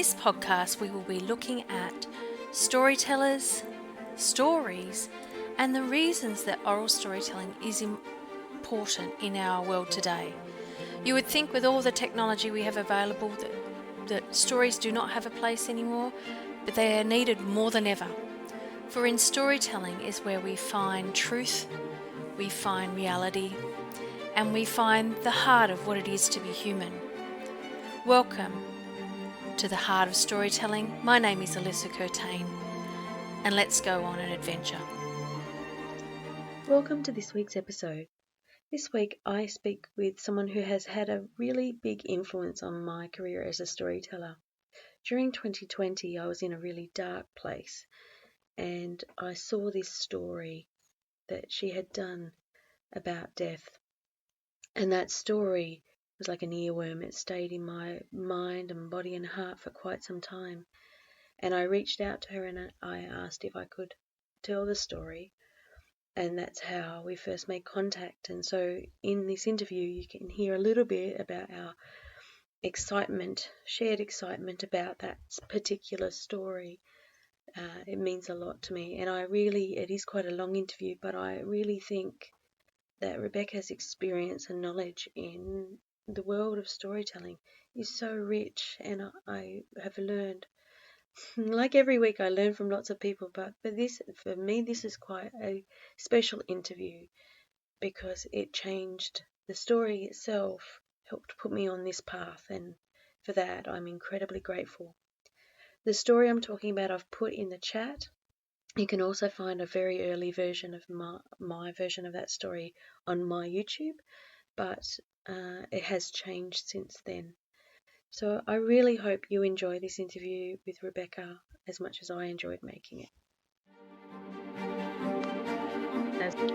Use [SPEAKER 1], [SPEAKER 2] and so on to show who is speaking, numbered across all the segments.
[SPEAKER 1] this podcast, we will be looking at storytellers, stories, and the reasons that oral storytelling is important in our world today. You would think with all the technology we have available that stories do not have a place anymore, but they are needed more than ever. For in storytelling is where we find truth, we find reality, and we find the heart of what it is to be human. Welcome to the heart of storytelling. My name is Alyssa Curtain, and let's go on an adventure.
[SPEAKER 2] Welcome to this week's episode. This week I speak with someone who has had a really big influence on my career as a storyteller. During 2020 I was in a really dark place and I saw this story that she had done about death. And that story was like an earworm. It stayed in my mind and body and heart for quite some time. And I reached out to her and I asked if I could tell the story. And that's how we first made contact. And so in this interview, you can hear a little bit about our excitement, shared excitement about that particular story. It means a lot to me. And it is quite a long interview, but I really think that Rebecca's experience and knowledge in the world of storytelling is so rich. And I have learned, like every week I learn from lots of people, but for me this is quite a special interview because it changed the story itself, helped put me on this path, and for that I'm incredibly grateful. The story I'm talking about I've put in the chat. You can also find a very early version of my version of that story on my YouTube, but it has changed since then. So I really hope you enjoy this interview with Rebecca as much as I enjoyed making it.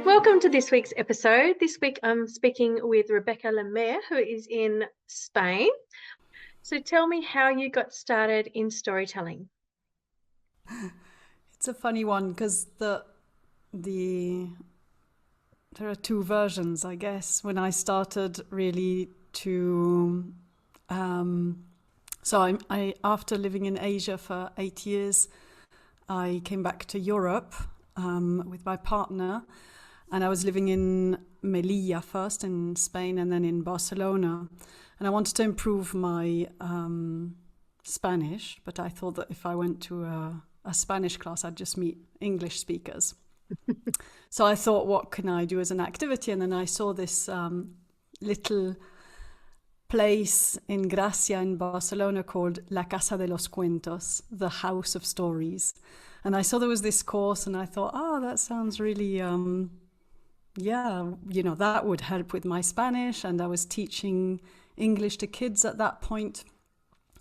[SPEAKER 2] Welcome to this week's episode. This week I'm speaking with Rebecca Lemaire, who is in Spain. So tell me how you got started in storytelling.
[SPEAKER 3] It's a funny one because there are two versions, I guess. When I started really to after living in Asia for 8 years, I came back to Europe with my partner, and I was living in Melilla first in Spain and then in Barcelona. And I wanted to improve my Spanish, but I thought that if I went to a Spanish class, I'd just meet English speakers. So I thought, what can I do as an activity? And then I saw this little place in Gracia in Barcelona called La Casa de los Cuentos, the House of Stories. And I saw there was this course and I thought, that sounds really, that would help with my Spanish. And I was teaching English to kids at that point.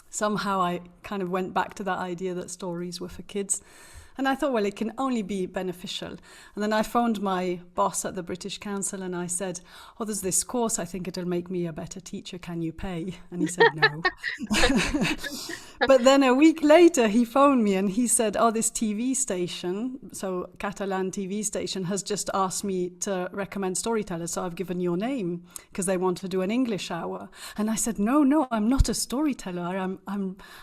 [SPEAKER 3] Somehow I kind of went back to that idea that stories were for kids. And I thought, well, it can only be beneficial. And then I phoned my boss at the British Council and I said, there's this course, I think it'll make me a better teacher. Can you pay? And he said, no. But then a week later, he phoned me and he said, this TV station, so Catalan TV station, has just asked me to recommend storytellers. So I've given your name because they want to do an English hour. And I said, no, I'm not a storyteller.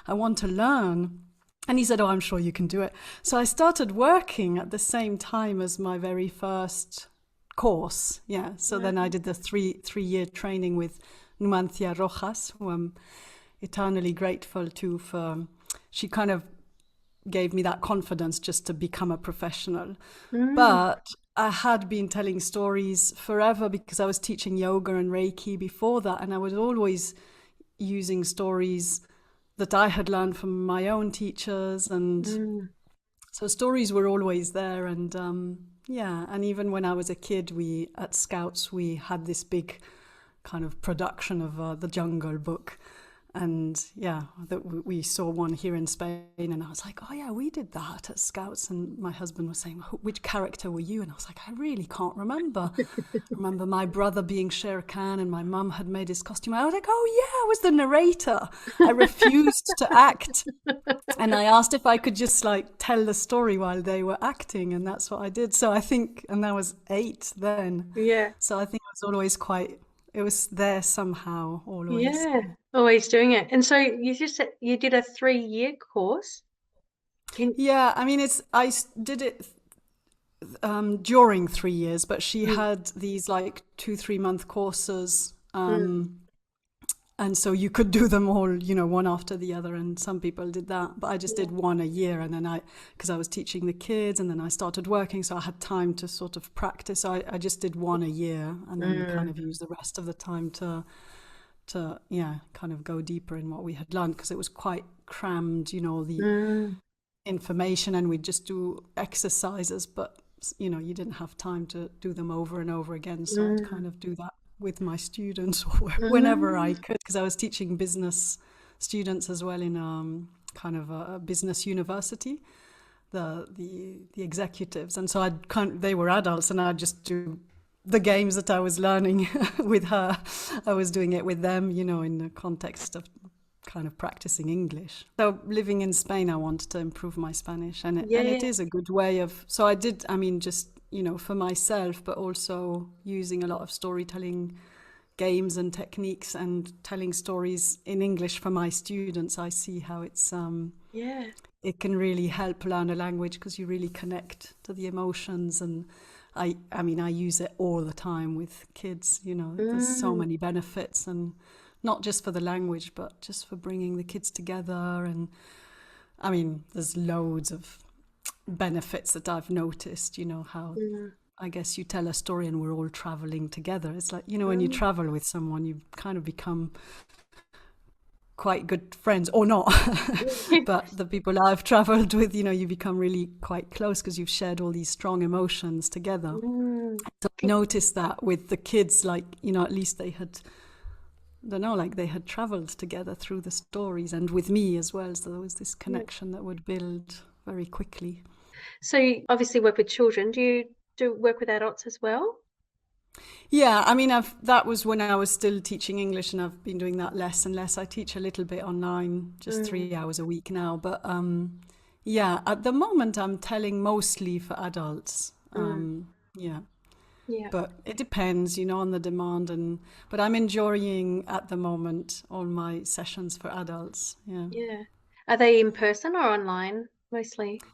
[SPEAKER 3] I want to learn. And he said, I'm sure you can do it. So I started working at the same time as my very first course. Yeah. So then I did the three-year training with Numancia Rojas, who I'm eternally grateful to she kind of gave me that confidence just to become a professional. But I had been telling stories forever because I was teaching yoga and Reiki before that. And I was always using stories that I had learned from my own teachers, and so stories were always there. And and even when I was a kid, at Scouts we had this big kind of production of the Jungle Book, and that we saw one here in Spain, and I was like, we did that at Scouts. And my husband was saying, which character were you? And I was like, I really can't remember. I remember my brother being Shere Khan and my mum had made his costume. I was like, I was the narrator. I refused to act, and I asked if I could just tell the story while they were acting, and that's what I did. So I think, and I was 8 then, so I think I was always quite it was there somehow always.
[SPEAKER 2] Yeah, always doing it. And so you just said you did a 3-year course. Can
[SPEAKER 3] Yeah, I mean, did it during 3 years, but she
[SPEAKER 2] mm,
[SPEAKER 3] had these like 2 3 month courses.
[SPEAKER 2] mm,
[SPEAKER 3] And so you could do them all, one after the other. And some people did that. But I just
[SPEAKER 2] yeah.
[SPEAKER 3] did one a year. And then because I was teaching the kids and then I started working. So I had time to sort of practice. So I just did one a year and then kind
[SPEAKER 2] Mm,
[SPEAKER 3] of used the rest of the time to kind of go deeper in what we had learned because it was quite crammed, the
[SPEAKER 2] mm,
[SPEAKER 3] information, and we'd just do exercises, but you didn't have time to do them over and over again. So I'd
[SPEAKER 2] mm,
[SPEAKER 3] kind of do that with my students or whenever I
[SPEAKER 2] mm.
[SPEAKER 3] could, because I was teaching business students as well in kind of a business university, the executives, and so they were adults, and I'd just do the games that I was learning with her. I was doing it with them, in the context of kind of practicing English. So living in Spain, I wanted to improve my Spanish, and it
[SPEAKER 2] Yeah.
[SPEAKER 3] is a good way of. So I did. I mean, just for myself, but also using a lot of storytelling games and techniques and telling stories in English for my students. I see how
[SPEAKER 2] Yeah.
[SPEAKER 3] it can really help learn a language because you really connect to the emotions. And I mean, I use it all the time with kids. There's so
[SPEAKER 2] Mm,
[SPEAKER 3] many benefits, and not just for the language, but just for bringing the kids together. And I mean, there's loads of benefits that I've noticed, how
[SPEAKER 2] mm,
[SPEAKER 3] I guess you tell a story and we're all traveling together. It's like, when you
[SPEAKER 2] mm.
[SPEAKER 3] travel with someone, you kind of become quite good friends or not. But the people I've traveled with, you become really quite close because you've shared all these strong emotions together.
[SPEAKER 2] Mm.
[SPEAKER 3] So I noticed that with the kids, like, at least they had, I don't know, like they had traveled together through the stories and with me as well. So there was this
[SPEAKER 2] Yeah.
[SPEAKER 3] connection that would build very quickly.
[SPEAKER 2] So you obviously work with children. Do you do work with adults as well?
[SPEAKER 3] Yeah, I mean, that was when I was still teaching English, and I've been doing that less and less. I teach a little bit online, just
[SPEAKER 2] Mm,
[SPEAKER 3] 3 hours a week now. But yeah, at the moment, I'm telling mostly for adults.
[SPEAKER 2] mm.
[SPEAKER 3] Yeah,
[SPEAKER 2] Yeah.
[SPEAKER 3] but it depends, on the demand. But I'm enjoying at the moment all my sessions for adults. Yeah.
[SPEAKER 2] Yeah. Are they in person or online mostly?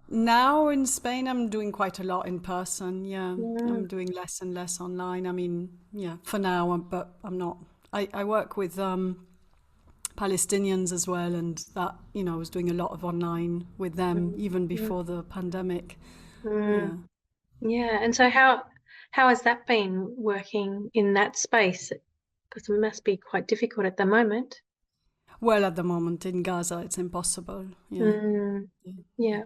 [SPEAKER 3] Now in Spain, I'm doing quite a lot in person. Yeah,
[SPEAKER 2] Mm,
[SPEAKER 3] I'm doing less and less online. I mean, yeah, for now, but I'm not. I work with Palestinians as well, and that I was doing a lot of online with them
[SPEAKER 2] mm,
[SPEAKER 3] even
[SPEAKER 2] mm,
[SPEAKER 3] before the pandemic.
[SPEAKER 2] mm.
[SPEAKER 3] Yeah.
[SPEAKER 2] Yeah. And so how has that been working in that space? Because it must be quite difficult at the moment.
[SPEAKER 3] Well, at the moment in Gaza, it's impossible. Yeah.
[SPEAKER 2] Mm, yeah.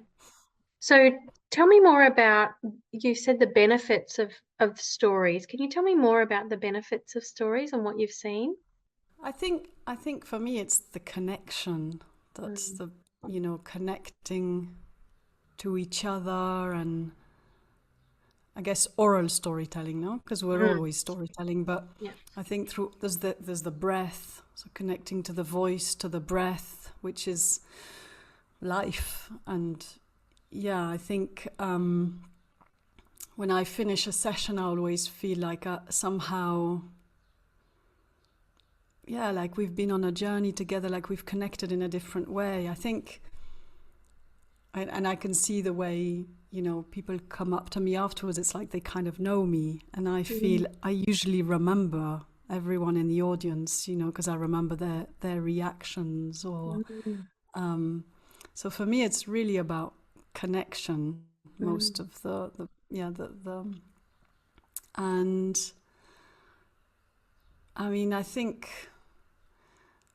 [SPEAKER 2] So tell me more about, you said the benefits of stories. Can you tell me more about the benefits of stories and what you've seen?
[SPEAKER 3] I think for me, it's the connection. That's
[SPEAKER 2] Mm,
[SPEAKER 3] the connecting to each other, and I guess oral storytelling, no? Because we're
[SPEAKER 2] mm,
[SPEAKER 3] always storytelling, but
[SPEAKER 2] yeah.
[SPEAKER 3] I think through there's the breath, so connecting to the voice, to the breath, which is life. And yeah, I think when I finish a session, I always feel like somehow, yeah, like we've been on a journey together, like we've connected in a different way. I think, and I can see the way, people come up to me afterwards. It's like they kind of know me. And I feel
[SPEAKER 2] Mm,
[SPEAKER 3] I usually remember everyone in the audience, because I remember their reactions or,
[SPEAKER 2] mm,
[SPEAKER 3] um, so for me, it's really about connection.
[SPEAKER 2] mm,
[SPEAKER 3] Most of the yeah, and I mean, I think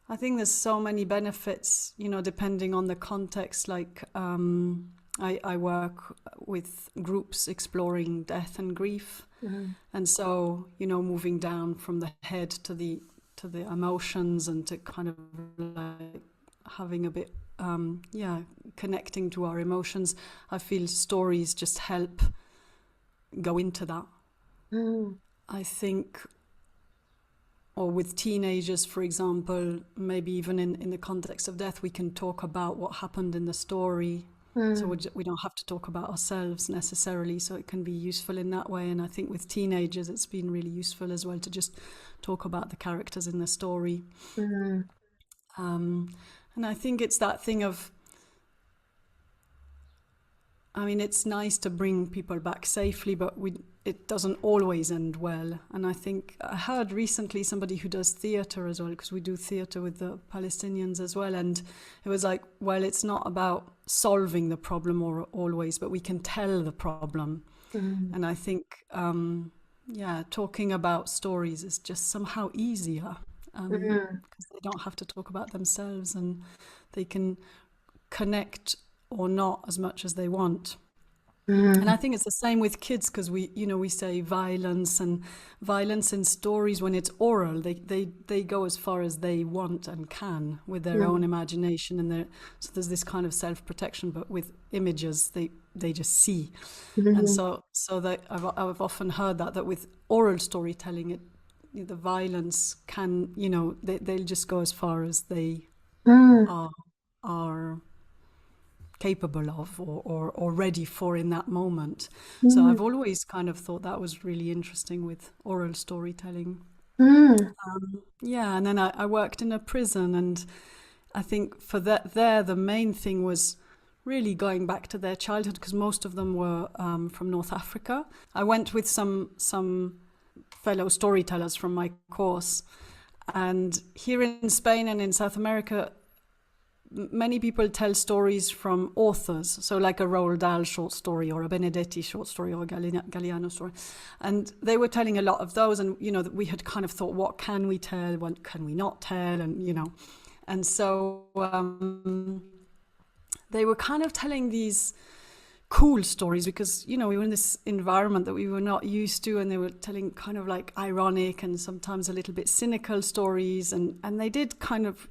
[SPEAKER 3] there's so many benefits, depending on the context. Like I work with groups exploring death and grief,
[SPEAKER 2] mm,
[SPEAKER 3] and so moving down from the head to the emotions, and to kind of like having a bit, yeah, connecting to our emotions. I feel stories just help go into that.
[SPEAKER 2] mm,
[SPEAKER 3] I think, or with teenagers, for example, maybe even in the context of death, we can talk about what happened in the story, So we don't have to talk about ourselves necessarily, so it can be useful in that way. And I think with teenagers it's been really useful as well to just talk about the characters in the story. And I think it's that thing of, I mean, it's nice to bring people back safely, but it doesn't always end well. And I think I heard recently somebody who does theatre as well, because we do theatre with the Palestinians as well. And it was like, well, it's not about solving the problem or always, but we can tell the problem. And I think, talking about stories is just somehow easier, because they don't have to talk about themselves and they can connect or not as much as they want. And I think it's the same with kids, because we say violence in stories, when it's oral, they go as far as they want and can with their own imagination, and so there's this kind of self-protection, but with images they just see. And so that I've often heard that with oral storytelling, the violence can, they'll just go as far as they are capable of or ready for in that moment. So I've always kind of thought that was really interesting with oral storytelling. And then I worked in a prison, and I think for that there the main thing was really going back to their childhood, because most of them were from North Africa. I went with some fellow storytellers from my course, and here in Spain and in South America, many people tell stories from authors, so like a Roald Dahl short story or a Benedetti short story or a Galliano story, and they were telling a lot of those, and we had kind of thought, what can we tell, what can we not tell, and so they were kind of telling these cool stories, because we were in this environment that we were not used to, and they were telling kind of like ironic and sometimes a little bit cynical stories, and they did kind of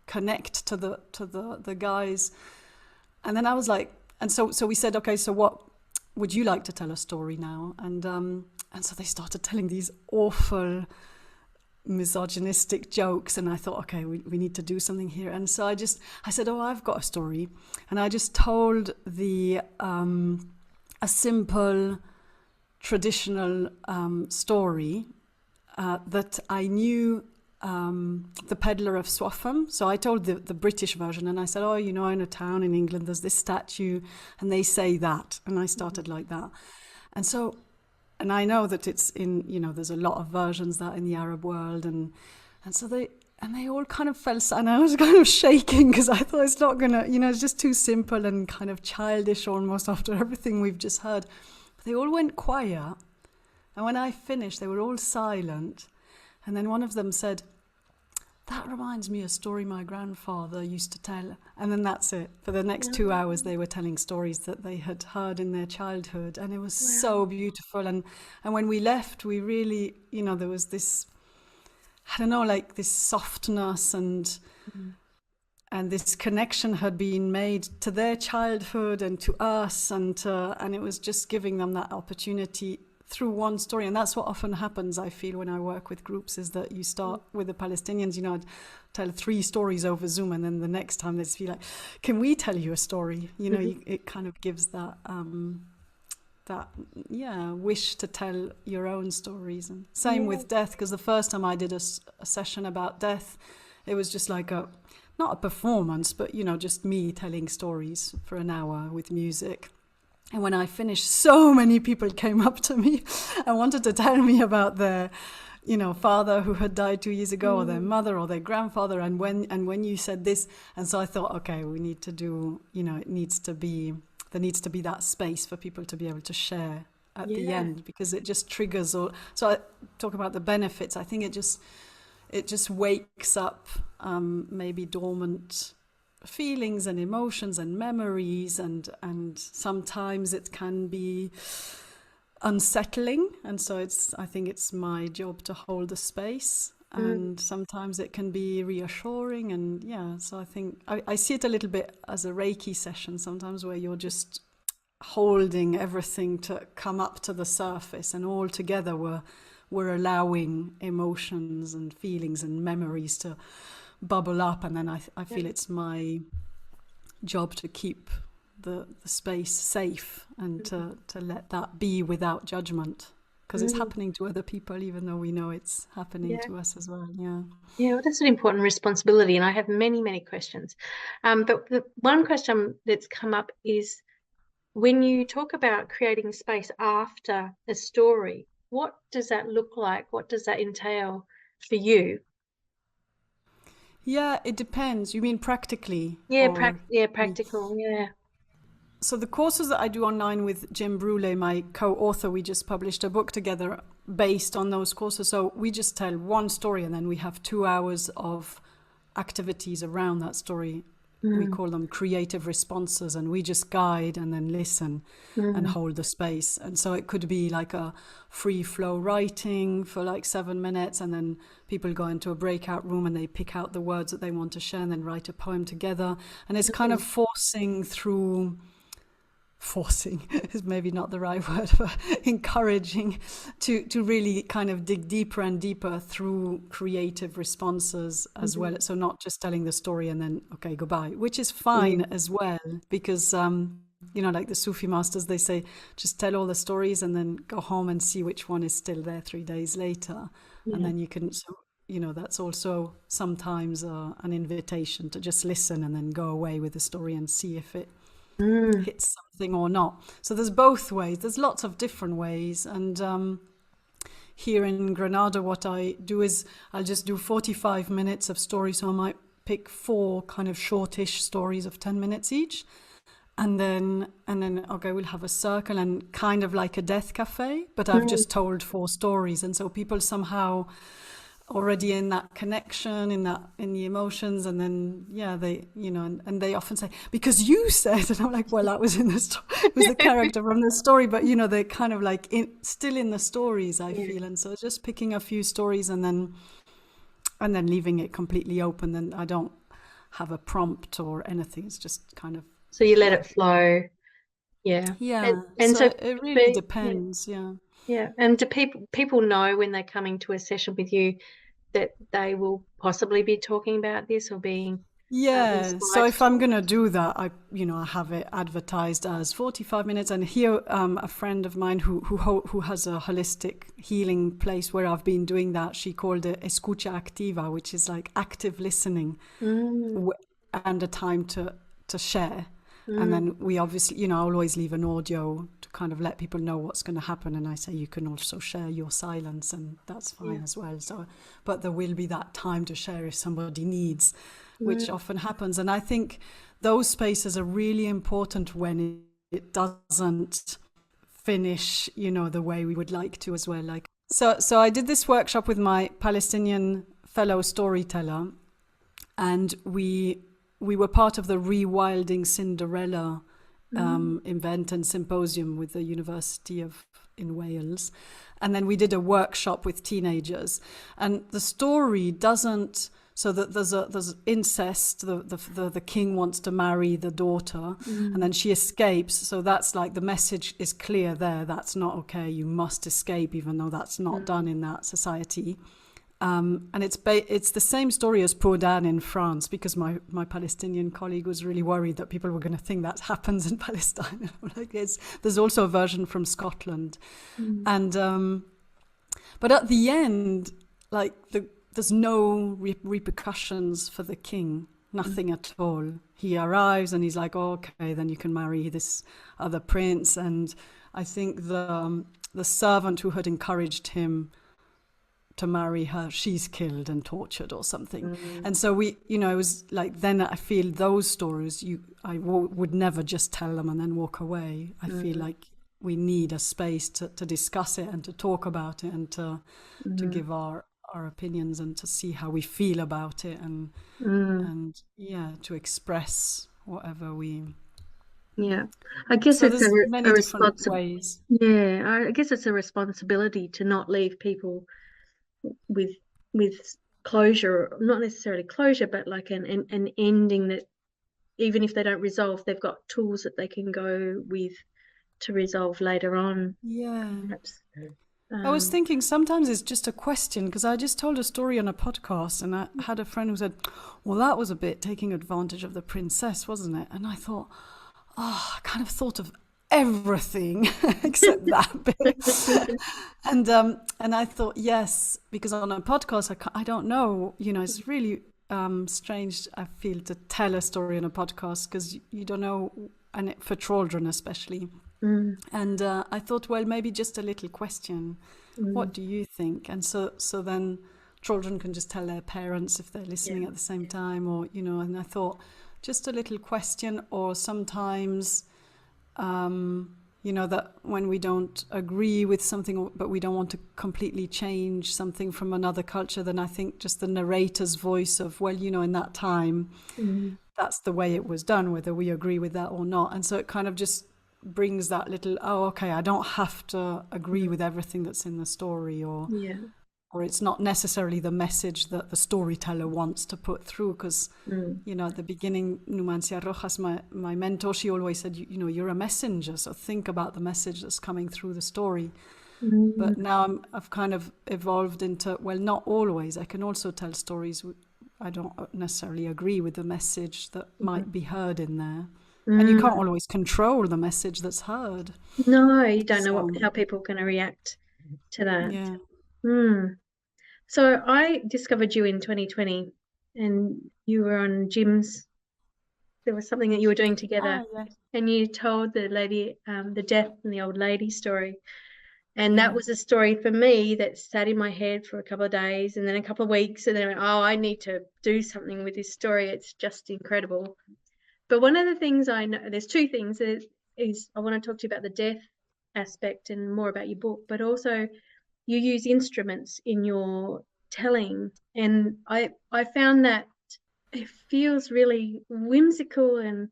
[SPEAKER 3] connect to the guys. And then I was like, and so we said, okay, so what would you like to tell a story now? And so they started telling these awful misogynistic jokes, and I thought, okay, we need to do something here. And so I said, oh, I've got a story, and I just told a simple traditional story that I knew the peddler of Swaffham. So I told the British version, and I said, in a town in England there's this statue and they say that, and I started like that. And I know that it's in, there's a lot of versions that in the Arab world, and so they all kind of fell, and I was kind of shaking, because I thought it's not gonna, it's just too simple and kind of childish almost after everything we've just heard. But they all went quiet, and when I finished they were all silent. And then one of them said, that reminds me of a story my grandfather used to tell. And then that's it. For the next 2 hours, they were telling stories that they had heard in their childhood. And it was so beautiful. And when we left, we really, there was this, I don't know, like this softness and this connection had been made to their childhood and to us. And it was just giving them that opportunity through one story. And that's what often happens, I feel, when I work with groups, is that you start with the Palestinians, I'd tell 3 stories over Zoom, and then the next time they just feel like, can we tell you a story? It kind of gives that wish to tell your own stories. And same with death, because the first time I did a session about death, it was just like not a performance, but just me telling stories for an hour with music. And when I finished, so many people came up to me and wanted to tell me about their, father who had died 2 years ago, or their mother or their grandfather. And when you said this, and so I thought, okay, we need to do, there needs to be that space for people to be able to share at the end, because it just triggers. So I talk about the benefits. I think it just wakes up maybe dormant feelings and emotions and memories, and sometimes it can be unsettling, and so I think it's my job to hold the space, and sometimes it can be reassuring, and so I think I see it a little bit as a Reiki session sometimes, where you're just holding everything to come up to the surface, and all together we're allowing emotions and feelings and memories to bubble up, and then I feel it's my job to keep the space safe and to let that be without judgment, because it's happening to other people even though we know it's happening to us as well.
[SPEAKER 4] Yeah, well, that's an important responsibility, and I have many, many questions. But the one question that's come up is, when you talk about creating space after a story, what does that look like? What does that entail for you?
[SPEAKER 3] Yeah, it depends. You mean practically?
[SPEAKER 4] Yeah,
[SPEAKER 3] Or
[SPEAKER 4] practical. Yeah.
[SPEAKER 3] So the courses that I do online with Jim Brule, my co-author, we just published a book together based on those courses. So we just tell one story and then we have 2 hours of activities around that story. We call them creative responses, and we just guide and then listen and hold the space. And so it could be like a free flow writing for like 7 minutes, and then people go into a breakout room and they pick out the words that they want to share and then write a poem together. And it's kind of forcing is maybe not the right word, but encouraging to really kind of dig deeper and deeper through creative responses as well. So not just telling the story and then, okay, goodbye, which is fine as well, because, like the Sufi masters, they say, just tell all the stories and then go home and see which one is still there 3 days later. And then you can, that's also sometimes an invitation to just listen and then go away with the story and see if it hits something or not. So there's both ways. There's lots of different ways. And here in Granada, what I do is I'll just do 45 minutes of story. So I might pick 4 kind of shortish stories of 10 minutes each. And then, okay, we'll have a circle and kind of like a death cafe, but I've just told 4 stories. And so people somehow already in that connection, in the emotions, and then they and they often say, because you said, and I'm like, well, that was in the story, it was the character from the story, but they're kind of like still in the stories, I feel. And so just picking a few stories and then leaving it completely open. Then I don't have a prompt or anything, it's just kind of,
[SPEAKER 4] so you let it flow. And so
[SPEAKER 3] it really depends.
[SPEAKER 4] And do people know when they're coming to a session with you that they will possibly be talking about this or being
[SPEAKER 3] so if I'm going to do that, I have it advertised as 45 minutes. And here a friend of mine who has a holistic healing place where I've been doing that, she called it escucha activa, which is like active listening and a time to share. And then we obviously, I always leave an audio to kind of let people know what's going to happen. And I say, you can also share your silence, and that's fine as well. So, but there will be that time to share if somebody needs, which often happens. And I think those spaces are really important when it doesn't finish, the way we would like to as well. Like, so I did this workshop with my Palestinian fellow storyteller, and we were part of the Rewilding Cinderella event and symposium with the University in Wales. And then we did a workshop with teenagers. And the story doesn't, so that there's incest, the king wants to marry the daughter, and then she escapes. So that's like, the message is clear there. That's not okay. You must escape, even though that's not done in that society. And it's the same story as Peau d'Âne in France, because my Palestinian colleague was really worried that people were going to think that happens in Palestine. Like, there's also a version from Scotland, and but at the end, like there's no repercussions for the king, nothing at all. He arrives and he's like, oh, okay, then you can marry this other prince. And I think the servant who had encouraged him to marry her, she's killed and tortured or something. And so we, it was like, then I feel those stories, I would never just tell them and then walk away. I feel like we need a space to discuss it and to talk about it and to give our opinions and to see how we feel about it and to express whatever we.
[SPEAKER 4] I guess
[SPEAKER 3] so
[SPEAKER 4] it's
[SPEAKER 3] many different ways.
[SPEAKER 4] I guess it's a responsibility to not leave people with closure, not necessarily closure, but like an ending that even if they don't resolve, they've got tools that they can go with to resolve later on.
[SPEAKER 3] Yeah.
[SPEAKER 4] Perhaps.
[SPEAKER 3] I was thinking sometimes it's just a question, because I just told a story on a podcast and I had a friend who said, well, that was a bit taking advantage of the princess, wasn't it? And I thought, oh, I kind of thought of everything except that bit. And I thought, yes, because on a podcast, I don't know, it's really strange, I feel, to tell a story on a podcast because you don't know, and for children especially. And I thought, well, maybe just a little question. What do you think? And so then children can just tell their parents if they're listening at the same time, or, and I thought just a little question, or sometimes, that when we don't agree with something, but we don't want to completely change something from another culture, then I think just the narrator's voice of, well, in that time, that's the way it was done, whether we agree with that or not. And so it kind of just brings that little, oh, okay, I don't have to agree with everything that's in the story, or it's not necessarily the message that the storyteller wants to put through, because at the beginning, Numancia Rojas, my mentor, she always said, you're a messenger, so think about the message that's coming through the story. But now I've kind of evolved into, well, not always, I can also tell stories I don't necessarily agree with the message that might be heard in there. And you can't always control the message that's heard.
[SPEAKER 4] No, you don't know how people are going to react to that.
[SPEAKER 3] Yeah.
[SPEAKER 4] So I discovered you in 2020, and you were on Jim's. There was something that you were doing together,
[SPEAKER 3] Yes.
[SPEAKER 4] and you told the lady, the death and the old lady story. And that was a story for me that sat in my head for a couple of days, and then a couple of weeks, and then I went, oh, I need to do something with this story. It's just incredible. But one of the things I know, there's two things, is I want to talk to you about the death aspect and more about your book, but also you use instruments in your telling. And I found that it feels really whimsical, and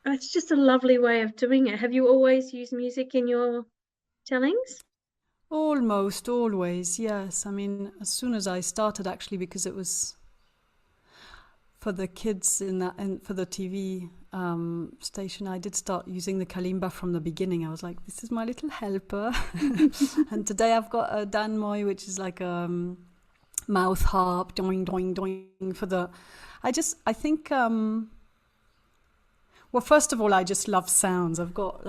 [SPEAKER 4] it's just a lovely way of doing it. Have you always used music in your tellings?
[SPEAKER 3] Almost always, yes. I mean, as soon as I started, actually, because it was for the kids and for the TV station, I did start using the kalimba from the beginning. I was like, this is my little helper. And today I've got a danmoy, which is like a mouth harp, doing, doing, doing for the... I think, well, first of all, I just love sounds. I've got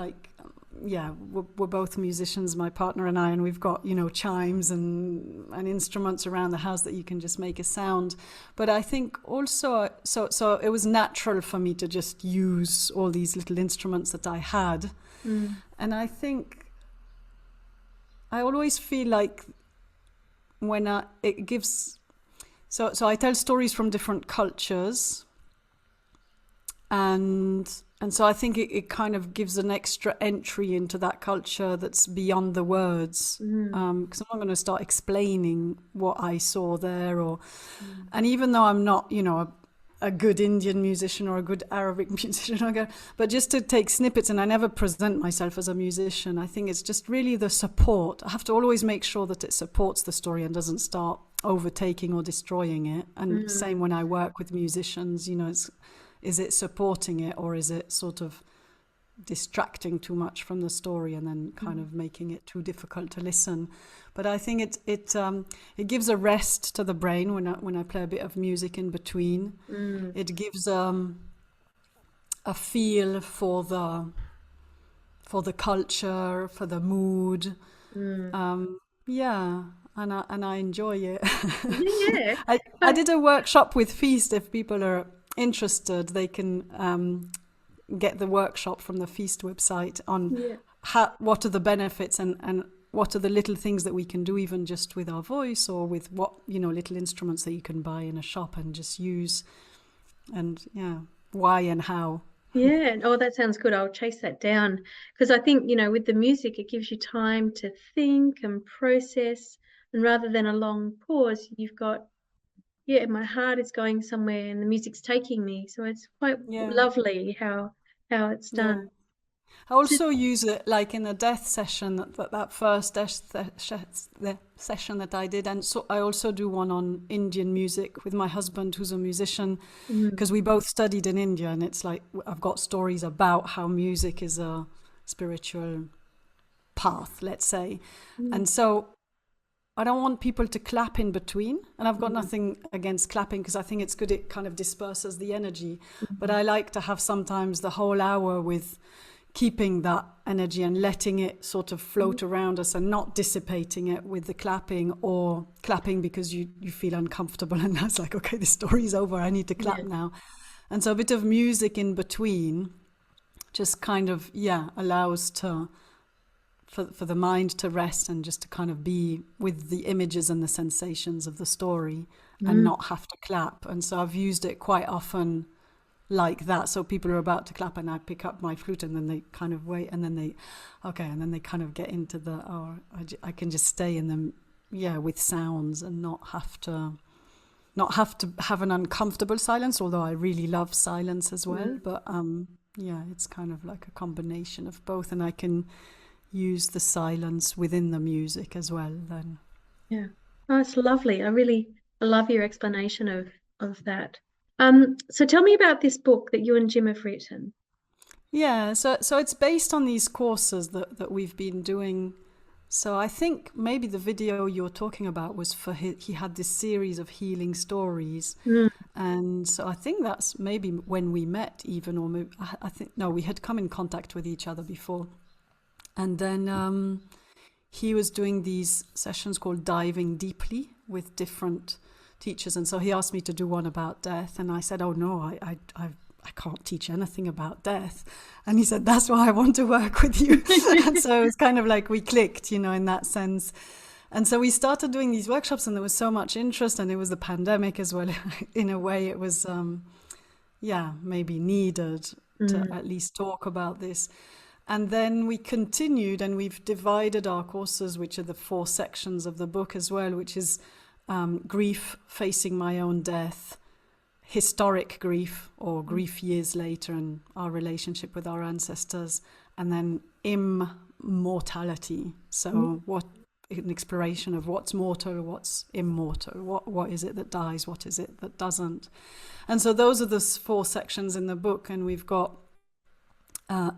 [SPEAKER 3] we're both musicians, my partner and I, and we've got, chimes and instruments around the house that you can just make a sound. But I think also, so it was natural for me to just use all these little instruments that I had. And I think I always feel like when it gives... So I tell stories from different cultures, and so I think it kind of gives an extra entry into that culture that's beyond the words, because I'm not going to start explaining what I saw there, and even though I'm not, a good Indian musician or a good Arabic musician, but just to take snippets, and I never present myself as a musician. I think it's just really the support. I have to always make sure that it supports the story and doesn't start overtaking or destroying it. And same when I work with musicians, is it supporting it, or is it sort of distracting too much from the story and then kind of making it too difficult to listen? But I think it gives a rest to the brain when I play a bit of music in between. It gives a feel for the culture, for the mood. And I enjoy it.
[SPEAKER 4] Yeah.
[SPEAKER 3] I did a workshop with Feast. If people are interested, they can get the workshop from the Feast website on what are the benefits and what are the little things that we can do, even just with our voice, or with little instruments that you can buy in a shop and just use, and why and how.
[SPEAKER 4] Yeah. Oh, that sounds good. I'll chase that down, because I think, with the music, it gives you time to think and process, and rather than a long pause, you've got, my heart is going somewhere and the music's taking me. So it's quite lovely how it's done.
[SPEAKER 3] I also use it like in a death session, that first the session that I did. And so I also do one on Indian music with my husband, who's a musician, because we both studied in India. And it's like, I've got stories about how music is a spiritual path, let's say. And so I don't want people to clap in between. And I've got nothing against clapping, because I think it's good. It kind of disperses the energy. But I like to have sometimes the whole hour with keeping that energy and letting it sort of float around us, and not dissipating it with the clapping, or clapping because you feel uncomfortable and that's like, okay, the story's over, I need to clap now. And so a bit of music in between just kind of, allows for the mind to rest, and just to kind of be with the images and the sensations of the story, and not have to clap. And so I've used it quite often like that. So people are about to clap, and I pick up my flute, and then they kind of wait, and then they kind of get into I can just stay in them, with sounds, and not have to have an uncomfortable silence, although I really love silence as well. But it's kind of like a combination of both, and I can use the silence within the music as well then.
[SPEAKER 4] Oh, it's lovely. I love your explanation of that. So tell me about this book that you and Jim have written.
[SPEAKER 3] So it's based on these courses that we've been doing. So I think maybe the video you're talking about was for he had this series of healing stories. And so I think that's maybe when we met even, or maybe, I think, no, we had come in contact with each other before. And then he was doing these sessions called Diving Deeply with different teachers. And so he asked me to do one about death. And I said, oh no, I can't teach anything about death. And he said, that's why I want to work with you. And so it's kind of like we clicked, in that sense. And so we started doing these workshops, and there was so much interest, and it was the pandemic as well. In a way, it was, maybe needed to at least talk about this. And then we continued, and we've divided our courses, which are the 4 sections of the book as well, which is grief, facing my own death, historic grief, or grief years later, and our relationship with our ancestors, and then immortality. So what an exploration of what's mortal, what's immortal, what is it that dies, what is it that doesn't. And so those are the 4 sections in the book, and we've got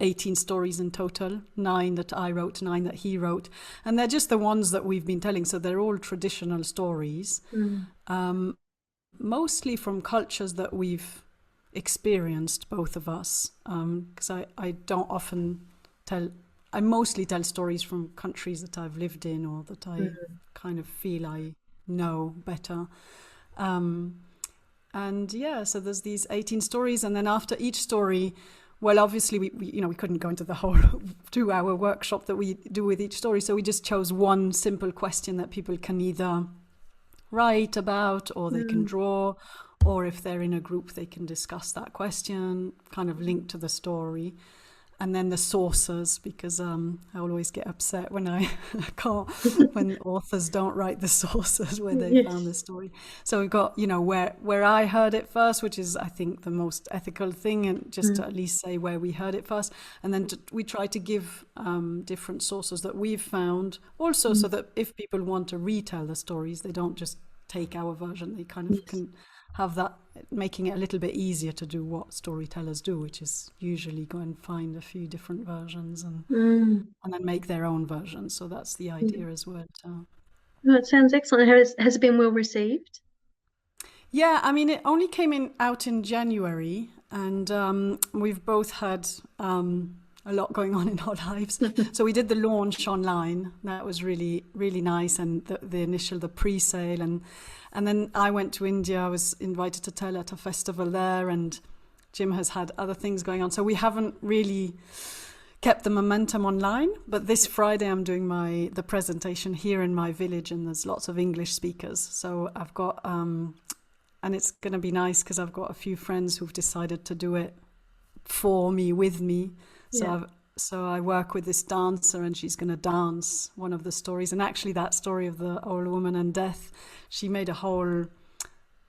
[SPEAKER 3] 18 stories in total, 9 that I wrote, 9 that he wrote, and they're just the ones that we've been telling. So they're all traditional stories, mostly from cultures that we've experienced, both of us, because I don't often I mostly tell stories from countries that I've lived in, or that I kind of feel I know better. So there's these 18 stories, and then after each story, well, obviously we couldn't go into the whole 2-hour workshop that we do with each story, so we just chose one simple question that people can either write about, or they can draw, or if they're in a group, they can discuss that question, kind of linked to the story. And then the sources, because I always get upset when I can't, when authors don't write the sources where they found the story. So we've got, where I heard it first, which is, I think, the most ethical thing, and just to at least say where we heard it first. And then we try to give different sources that we've found also, so that if people want to retell the stories, they don't just take our version. They kind of can have that, making it a little bit easier to do what storytellers do, which is usually go and find a few different versions and then make their own version. So that's the idea as well.
[SPEAKER 4] It sounds excellent. Has it been well received?
[SPEAKER 3] Yeah, I mean, it only came out in January, and we've both had a lot going on in our lives. So we did the launch online. That was really, really nice. And the pre-sale. And then I went to India. I was invited to tell at a festival there, and Jim has had other things going on. So we haven't really kept the momentum online. But this Friday, I'm doing the presentation here in my village, and there's lots of English speakers. So I've got, and it's going to be nice because I've got a few friends who've decided to do it for me, with me. So I work with this dancer, and she's going to dance one of the stories. And actually that story of the old woman and death, she made a whole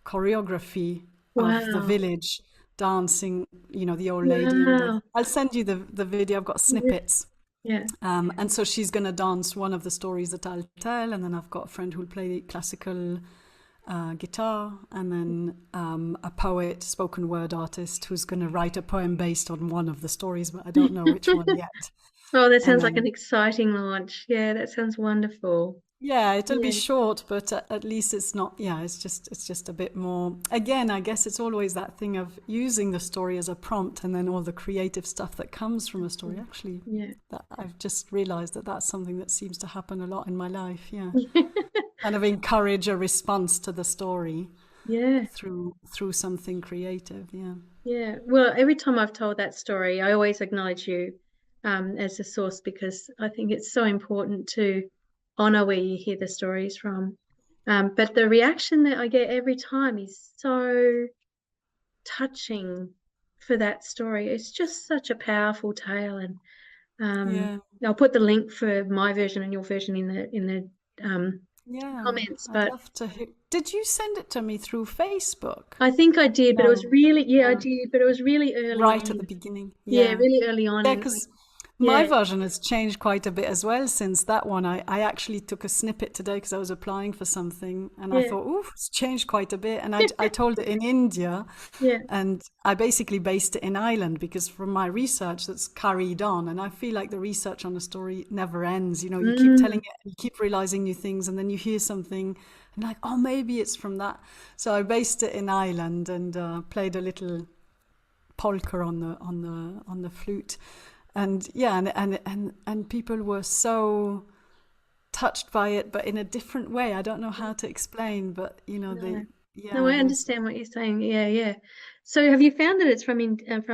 [SPEAKER 3] choreography of the village dancing, the old lady. And I'll send you the video. I've got snippets. And so she's going to dance one of the stories that I'll tell. And then I've got a friend who'll play classical guitar, and then a poet, spoken word artist, who's going to write a poem based on one of the stories, but I don't know which one yet.
[SPEAKER 4] Oh, that sounds like an exciting launch. Yeah, that sounds wonderful.
[SPEAKER 3] Yeah, it'll be
[SPEAKER 4] Yeah,
[SPEAKER 3] short, but at least it's not, yeah, it's just a bit more. Again, I guess it's always that thing of using the story as a prompt and then all the creative stuff that comes from a story. Actually,
[SPEAKER 4] yeah.
[SPEAKER 3] that I've just realized that that's something that seems to happen a lot in my life. Yeah. Kind of encourage a response to the story
[SPEAKER 4] Yeah,
[SPEAKER 3] through something creative. Yeah.
[SPEAKER 4] yeah. Well, every time I've told that story, I always acknowledge you as a source, because I think it's so important to honor where you hear the stories from. But the reaction that I get every time is so touching for that story. It's just such a powerful tale, and
[SPEAKER 3] Yeah.
[SPEAKER 4] I'll put the link for my version and your version in the
[SPEAKER 3] Yeah.
[SPEAKER 4] comments.
[SPEAKER 3] I'd
[SPEAKER 4] But
[SPEAKER 3] love to hear. Did you send it to me through Facebook?
[SPEAKER 4] I think I did, but it was
[SPEAKER 3] No.
[SPEAKER 4] really, yeah, I
[SPEAKER 3] No.
[SPEAKER 4] did, but it was really early
[SPEAKER 3] Right at
[SPEAKER 4] on.
[SPEAKER 3] the beginning.
[SPEAKER 4] Yeah,
[SPEAKER 3] Yeah.
[SPEAKER 4] really early on,
[SPEAKER 3] Yeah,
[SPEAKER 4] and
[SPEAKER 3] because my
[SPEAKER 4] yeah,
[SPEAKER 3] version has changed quite a bit as well since that one. I actually took a snippet today because I was applying for something and I
[SPEAKER 4] yeah,
[SPEAKER 3] thought, ooh, it's changed quite a bit. And I told it in India
[SPEAKER 4] yeah,
[SPEAKER 3] and I basically based it in Ireland because from my research that's carried on. And I feel like the research on a story never ends. You know, you keep telling
[SPEAKER 4] mm,
[SPEAKER 3] it, you keep realizing new things and then you hear something and like, oh, maybe it's from that. So I based it in Ireland and played a little polka on the flute, and yeah, and people were so touched by it, but in a different way. I don't know how to explain, but you know,
[SPEAKER 4] no,
[SPEAKER 3] they
[SPEAKER 4] no,
[SPEAKER 3] yeah,
[SPEAKER 4] I
[SPEAKER 3] there's
[SPEAKER 4] understand what you're saying. Yeah, yeah. So, have you found that it's from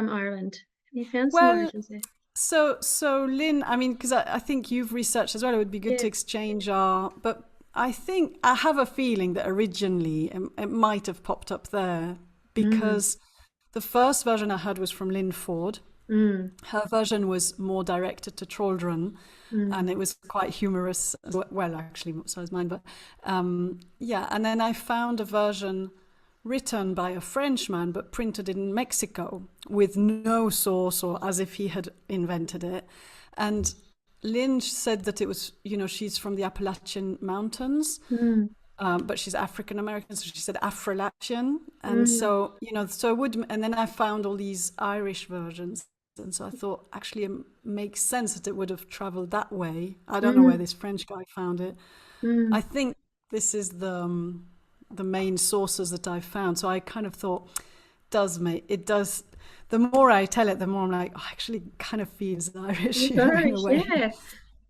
[SPEAKER 4] Ireland? Have you found some
[SPEAKER 3] well.
[SPEAKER 4] origins there?
[SPEAKER 3] So Lynn, I mean, because I think you've researched as well. It would be good
[SPEAKER 4] Yeah.
[SPEAKER 3] to exchange our, but I think I have a feeling that originally it might have popped up there
[SPEAKER 4] Mm,
[SPEAKER 3] because the first version I heard was from Lynn Ford.
[SPEAKER 4] mm,
[SPEAKER 3] Her version was more directed to children, and
[SPEAKER 4] mm,
[SPEAKER 3] it was quite humorous as well. Actually, so is mine. But yeah, and then I found a version written by a Frenchman but printed in Mexico with no source or as if he had invented it. And Lynch said that it was, you know, she's from the Appalachian Mountains,
[SPEAKER 4] mm,
[SPEAKER 3] but she's African American, so she said Afro-Latin, and
[SPEAKER 4] mm.
[SPEAKER 3] so you know, so it would. And then I found all these Irish versions, and so I thought actually it makes sense that it would have traveled that way. I don't know where
[SPEAKER 4] Mm,
[SPEAKER 3] this French guy found it. I
[SPEAKER 4] mm.
[SPEAKER 3] think this is the main sources that I found. So I kind of thought, does make it does. The more I tell it, the more I'm like, oh, actually, kind of feels Irish,
[SPEAKER 4] It's
[SPEAKER 3] you know, in a
[SPEAKER 4] Irish,
[SPEAKER 3] way.
[SPEAKER 4] yeah.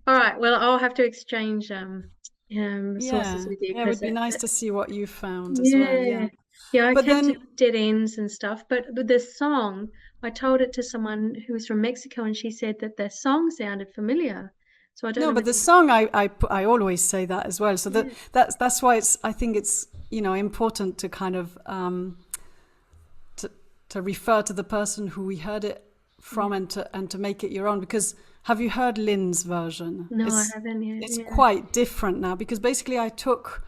[SPEAKER 4] All right. Well, I'll have to exchange sources
[SPEAKER 3] Yeah,
[SPEAKER 4] with you,
[SPEAKER 3] yeah, it
[SPEAKER 4] because
[SPEAKER 3] would be
[SPEAKER 4] that,
[SPEAKER 3] nice to see what you found as well. Yeah,
[SPEAKER 4] yeah, yeah. I
[SPEAKER 3] but
[SPEAKER 4] kept it
[SPEAKER 3] then
[SPEAKER 4] with dead ends and stuff, but the song, I told it to someone who was from Mexico, and she said that the song sounded familiar. So I don't
[SPEAKER 3] no,
[SPEAKER 4] know
[SPEAKER 3] but
[SPEAKER 4] whether
[SPEAKER 3] the song I always say that as well. So
[SPEAKER 4] yeah,
[SPEAKER 3] that's why it's I think it's you know important to kind of to to refer to the person who we heard it
[SPEAKER 4] yeah.
[SPEAKER 3] from and to make it your own because have you heard Lynn's version?
[SPEAKER 4] No, I haven't yet.
[SPEAKER 3] It's
[SPEAKER 4] Yeah,
[SPEAKER 3] quite different now because basically I took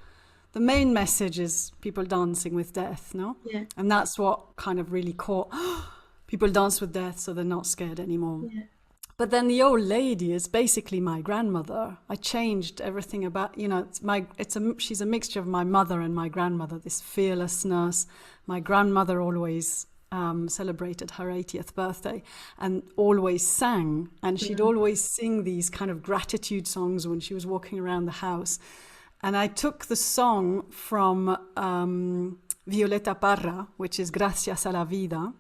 [SPEAKER 3] the main message is people dancing with death, no?
[SPEAKER 4] yeah,
[SPEAKER 3] And that's what kind of really caught people dance with death so they're not scared anymore.
[SPEAKER 4] yeah.
[SPEAKER 3] But then the old lady is basically my grandmother. I changed everything about, you know, she's a mixture of my mother and my grandmother, this fearlessness. My grandmother always celebrated her 80th birthday and always sang. And she'd
[SPEAKER 4] Mm,
[SPEAKER 3] always sing these kind of gratitude songs when she was walking around the house. And I took the song from Violeta Parra, which is Gracias a la Vida.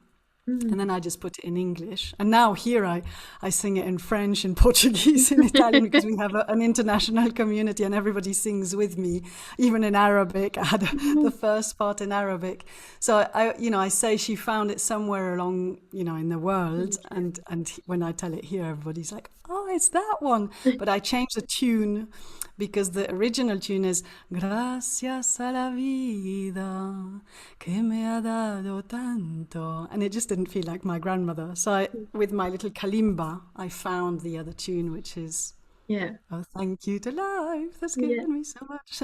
[SPEAKER 3] And
[SPEAKER 4] mm.
[SPEAKER 3] then I just put it in English. And now here I sing it in French, in Portuguese, in Italian, because we have an international community and everybody sings with me, even in Arabic. I had the first part in Arabic. So I say she found it somewhere along, you know, in the world. And when I tell it here, everybody's like, oh, it's that one. But I changed the tune because the original tune is Gracias a la vida que me ha dado tanto, and it just didn't feel like my grandmother. So with my little kalimba, I found the other tune, which is
[SPEAKER 4] Yeah,
[SPEAKER 3] Oh, thank you to life that's
[SPEAKER 4] yeah.
[SPEAKER 3] given me so much.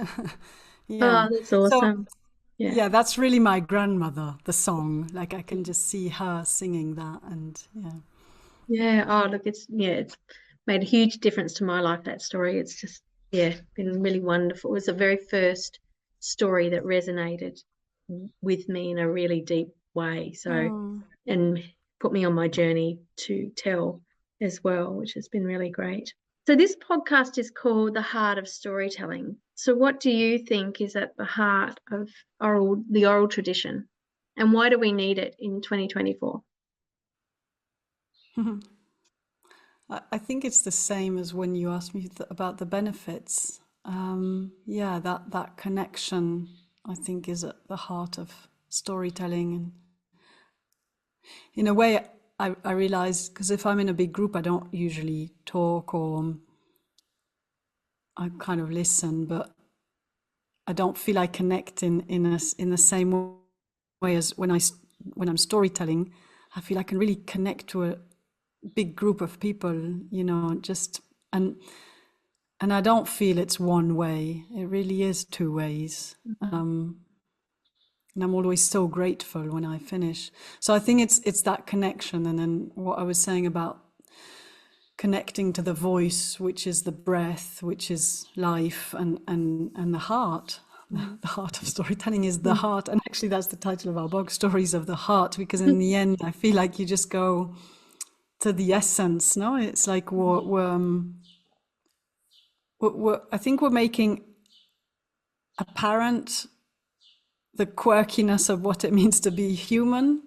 [SPEAKER 4] Oh,
[SPEAKER 3] Yeah.
[SPEAKER 4] that's
[SPEAKER 3] So
[SPEAKER 4] awesome. Yeah.
[SPEAKER 3] yeah, that's really my grandmother, the song. Like I can just see her singing that, and yeah.
[SPEAKER 4] Yeah. Oh, look, it's made a huge difference to my life, that story. It's just, yeah, been really wonderful. It was the very first story that resonated with me in a really deep way. So,
[SPEAKER 3] Oh.
[SPEAKER 4] and put me on my journey to tell as well, which has been really great. So this podcast is called The Heart of Storytelling. So what do you think is at the heart of the oral tradition, and why do we need it in 2024?
[SPEAKER 3] I think it's the same as when you asked me about the benefits. Yeah, that connection, I think, is at the heart of storytelling. And in a way, I realize, because if I'm in a big group, I don't usually talk, or I kind of listen, but I don't feel I connect in the same way as when I'm storytelling. I feel I can really connect to a big group of people, you know, just and I don't feel it's one way. It really is two ways. And I'm always so grateful when I finish. So I think it's that connection. And then what I was saying about connecting to the voice, which is the breath, which is life, and the heart. The heart of storytelling is the heart. And actually that's the title of our book, Stories of the Heart, because in the end, I feel like you just go to the essence, no? It's like I think we're making apparent the quirkiness of what it means to be human.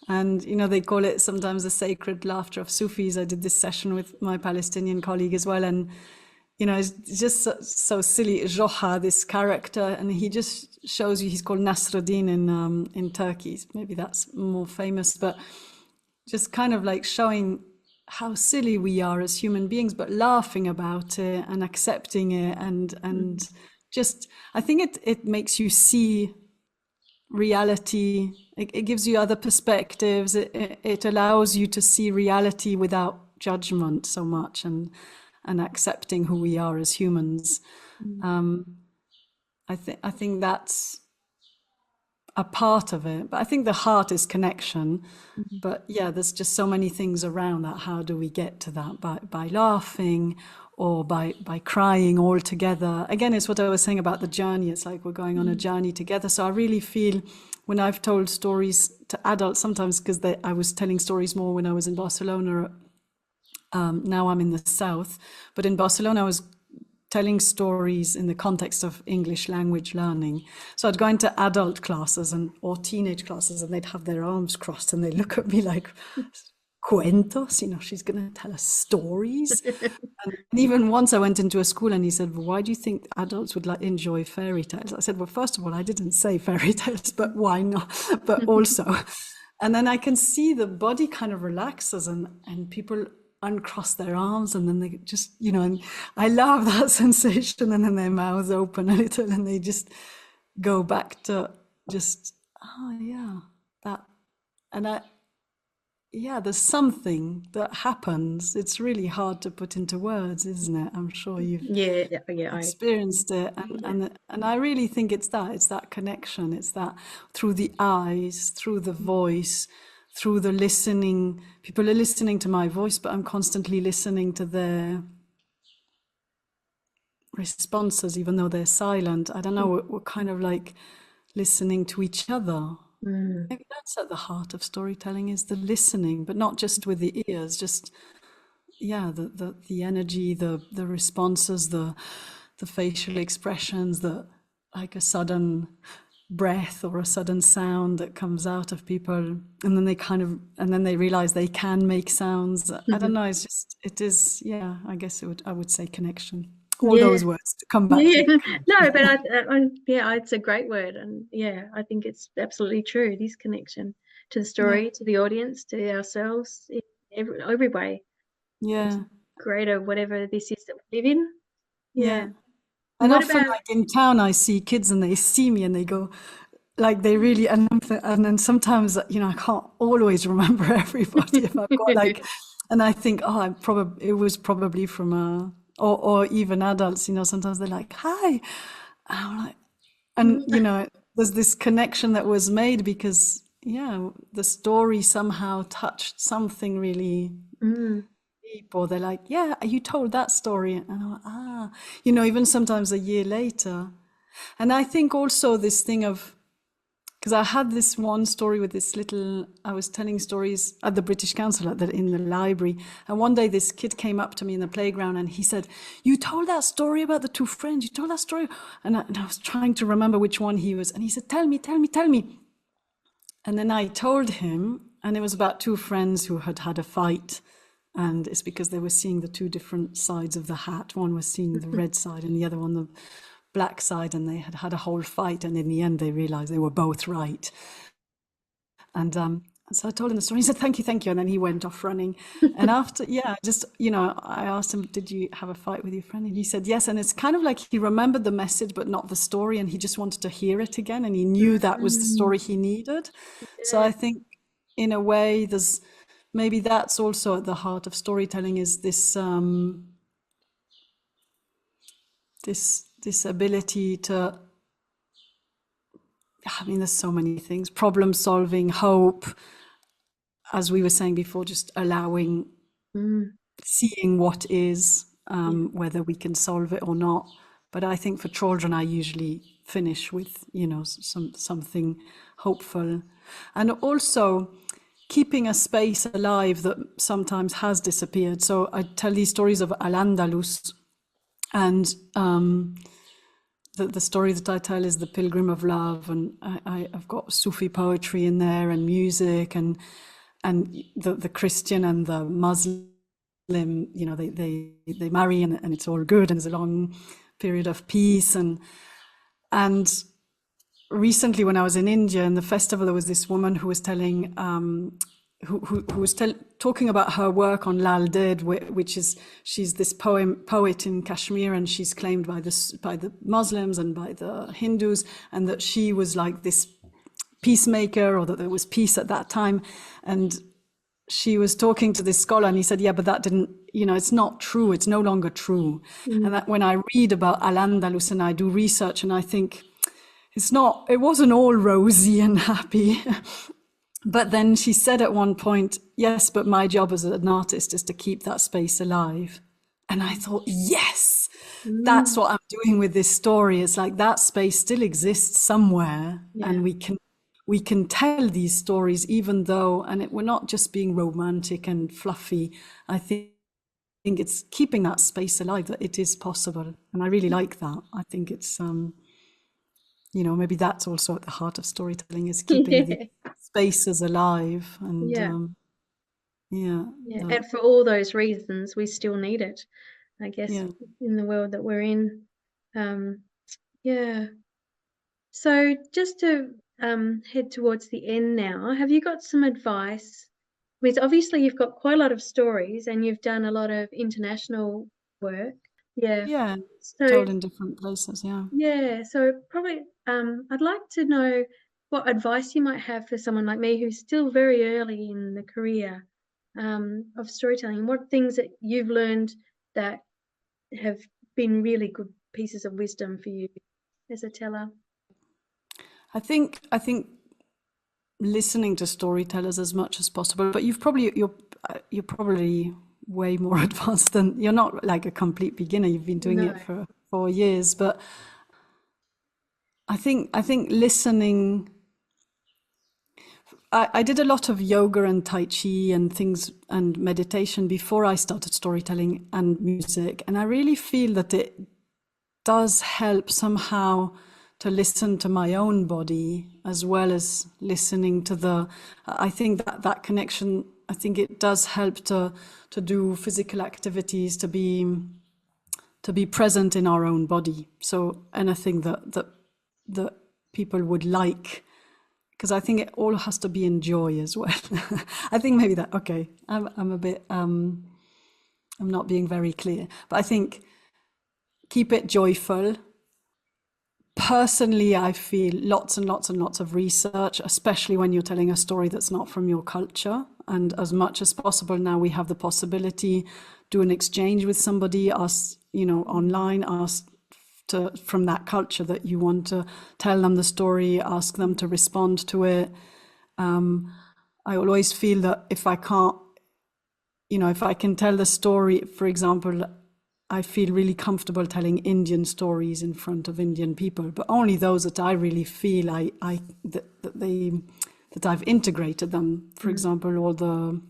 [SPEAKER 3] And, you know, they call it sometimes the sacred laughter of Sufis. I did this session with my Palestinian colleague as well. And, you know, it's just so silly. Joha, this character, and he just shows you, he's called Nasruddin in Turkey. Maybe that's more famous, but just kind of like showing how silly we are as human beings, but laughing about it and accepting it. And just, I think it makes you see reality. It gives you other perspectives. It allows you to see reality without judgment so much, and accepting who we are as humans. I think that's a part of it, but I think the heart is connection. But yeah, there's just so many things around that. How do we get to that? By laughing, or by crying all together. Again, it's what I was saying about the journey. It's like we're going on a journey together. So I really feel when I've told stories to adults, sometimes because I was telling stories more when I was in Barcelona. Now I'm in the south, but in Barcelona I was telling stories in the context of English language learning. So I'd go into adult classes or teenage classes, and they'd have their arms crossed and they look at me like, cuentos, you know, she's going to tell us stories. And even once I went into a school and he said, well, why do you think adults would enjoy fairy tales? I said, well, first of all, I didn't say fairy tales, but why not? But also, and then I can see the body kind of relaxes, and people uncross their arms, and then they just, you know, and I love that sensation, and then their mouths open a little and they just go back to just, oh yeah, that. And there's something that happens. It's really hard to put into words, isn't it? I'm sure you've experienced it. And I really think it's that connection. It's that through the eyes, through the voice, through the listening. People are listening to my voice, but I'm constantly listening to their responses, even though they're silent. I don't know, we're kind of like listening to each other. Maybe that's at the heart of storytelling, is the listening, but not just with the ears, just the energy, the responses, the facial expressions, like a sudden breath or a sudden sound that comes out of people, and then they realize they can make sounds. I don't know, I guess I would say connection. All those words to come back to.
[SPEAKER 4] No, but it's a great word, and I think it's absolutely true. It is connection to the story, to the audience, to ourselves, in every way. Greater whatever this is that we live in.
[SPEAKER 3] And often, like in town, I see kids and they see me and they go, like they really, and then sometimes, you know, I can't always remember everybody if I've got like, and I think, it was probably from or even adults, you know, sometimes they're like, hi, and I'm like, and you know, there's this connection that was made because the story somehow touched something really deep, or they're like, you told that story, and I'm like, you know, even sometimes a year later. And I think also this thing of because I had this one story with this little, I was telling stories at the British Council in the library. And one day this kid came up to me in the playground and he said, "You told that story about the two friends, you told that story." And I was trying to remember which one he was. And he said, "Tell me, tell me, tell me." And then I told him, and it was about two friends who had had a fight. And it's because they were seeing the two different sides of the hat. One was seeing the red side and the other one the black side, and they had had a whole fight, and in the end they realized they were both right. And so I told him the story. He said, thank you, and then he went off running. And after, just, I asked him, "Did you have a fight with your friend?" And he said yes. And it's kind of like he remembered the message but not the story, and he just wanted to hear it again, and he knew that was the story he needed. So I think in a way there's maybe that's also at the heart of storytelling, is this this ability to, there's so many things: problem solving, hope, as we were saying before, just allowing, seeing what is, whether we can solve it or not. But I think for children, I usually finish with, something hopeful. And also keeping a space alive that sometimes has disappeared. So I tell these stories of Al-Ándalus, and the story that I tell is the Pilgrim of Love, and I've got Sufi poetry in there, and music, and the Christian and the Muslim, they marry, and it's all good, and there's a long period of peace. And recently, when I was in India in the festival, there was this woman who was telling, who was talking about her work on Lal Ded, which is, she's this poet in Kashmir, and she's claimed by the Muslims and by the Hindus, and that she was like this peacemaker, or that there was peace at that time. And she was talking to this scholar, and he said, "Yeah, but that didn't, it's not true. It's no longer true." And that when I read about Al-Ándalus and I do research, and I think it wasn't all rosy and happy. But then she said at one point, "Yes, but my job as an artist is to keep that space alive." And I thought, yes, that's what I'm doing with this story. It's like that space still exists somewhere, and we can tell these stories, even though, and we're not just being romantic and fluffy. I think it's keeping that space alive, that it is possible. And I really like that. I think it's, maybe that's also at the heart of storytelling, is keeping the spaces alive. And
[SPEAKER 4] and for all those reasons we still need it, I guess, in the world that we're in. So just to head towards the end now, have you got some advice? Because obviously you've got quite a lot of stories and you've done a lot of international work. So
[SPEAKER 3] told in different places.
[SPEAKER 4] So probably I'd like to know what advice you might have for someone like me who's still very early in the career of storytelling. What things that you've learned that have been really good pieces of wisdom for you as a teller?
[SPEAKER 3] I think listening to storytellers as much as possible. But you're probably way more advanced than, you're not like a complete beginner. You've been doing it for 4 years. But I think listening. I did a lot of yoga and Tai Chi and things and meditation before I started storytelling and music. And I really feel that it does help somehow to listen to my own body, as well as listening to I think that connection, I think it does help to do physical activities, to be present in our own body. So anything that people would like, because I think it all has to be in joy as well. I think maybe I'm a bit, I'm not being very clear, but I think keep it joyful. Personally, I feel lots and lots and lots of research, especially when you're telling a story that's not from your culture. And as much as possible now, we have the possibility, do an exchange with somebody, ask, online, ask from that culture that you want to tell them the story, ask them to respond to it. I always feel that if I can tell the story, for example, I feel really comfortable telling Indian stories in front of Indian people, but only those that I really feel that I've integrated them. For example, all the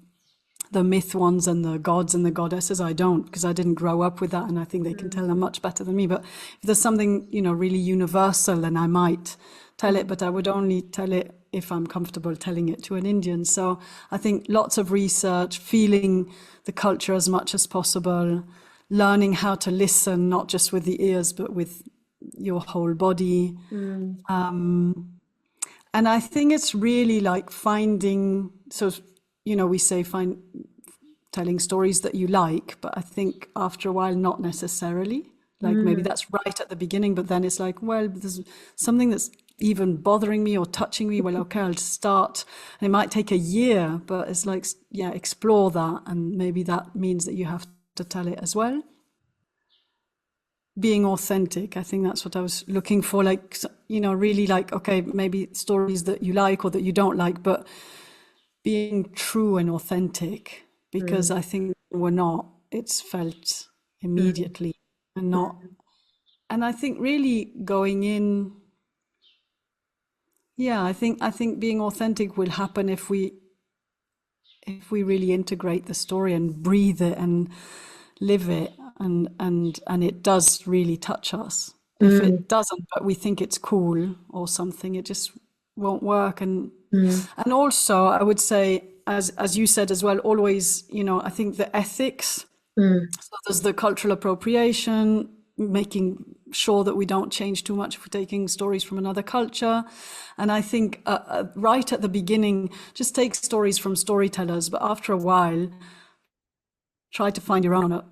[SPEAKER 3] myth ones and the gods and the goddesses, I don't, because I didn't grow up with that, and I think they can tell them much better than me. But if there's something, really universal, then I might tell it, but I would only tell it if I'm comfortable telling it to an Indian. So I think lots of research, feeling the culture as much as possible, learning how to listen, not just with the ears, but with your whole body. And I think it's really like finding, so, we say telling stories that you like, but I think after a while, not necessarily. Like maybe that's right at the beginning, but then it's like, well, there's something that's even bothering me or touching me. Well, okay, I'll start. And it might take a year, but it's like, yeah, explore that. And maybe that means that you have to tell it as well. Being authentic, I think that's what I was looking for. Like, really like, okay, maybe stories that you like or that you don't like, but being true and authentic, because I think we're not, it's felt immediately and not. And I think really going in, I think being authentic will happen if we really integrate the story and breathe it and live it, and it does really touch us. If it doesn't, but we think it's cool or something, it just won't work. And also I would say, as you said as well, always, I think the ethics. So there's the cultural appropriation, making sure that we don't change too much if we're taking stories from another culture. And I think right at the beginning, just take stories from storytellers, but after a while, try to find your own,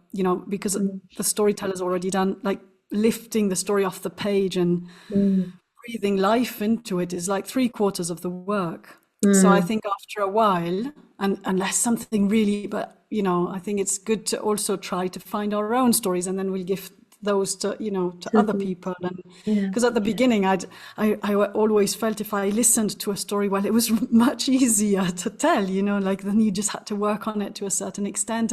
[SPEAKER 3] because the storyteller's already done, like lifting the story off the page and breathing life into it is like 3/4 of the work. So I think after a while, and unless something really, but I think it's good to also try to find our own stories, and then we'll give those to other people. And because at the beginning I always felt if I listened to a story, well, it was much easier to tell, like then you just had to work on it to a certain extent,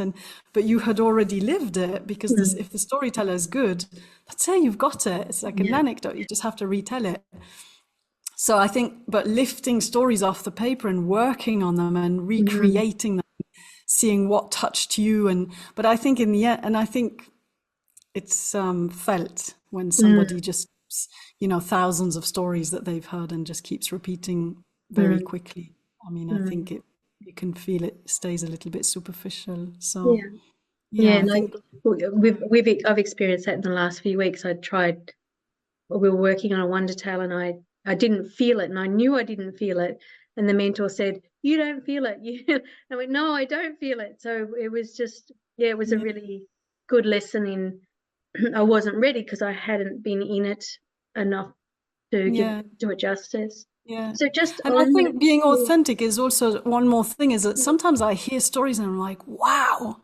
[SPEAKER 3] but you had already lived it, because if the storyteller is good, let's say you've got it, it's like an anecdote, you just have to retell it. So I think, but lifting stories off the paper and working on them and recreating them, seeing what touched you, but I think in the end, and I think it's felt when somebody just, thousands of stories that they've heard and just keeps repeating very quickly. I mean, I think you can feel it stays a little bit superficial. So I think
[SPEAKER 4] I've experienced that in the last few weeks. We were working on a wonder tale, and I didn't feel it, and I knew I didn't feel it. And the mentor said, "You don't feel it." I went, "No, I don't feel it." So it was just, it was a really good lesson in, I wasn't ready because I hadn't been in it enough to do it justice.
[SPEAKER 3] Yeah.
[SPEAKER 4] So just
[SPEAKER 3] and I think being authentic is also one more thing, is that sometimes I hear stories and I'm like, wow.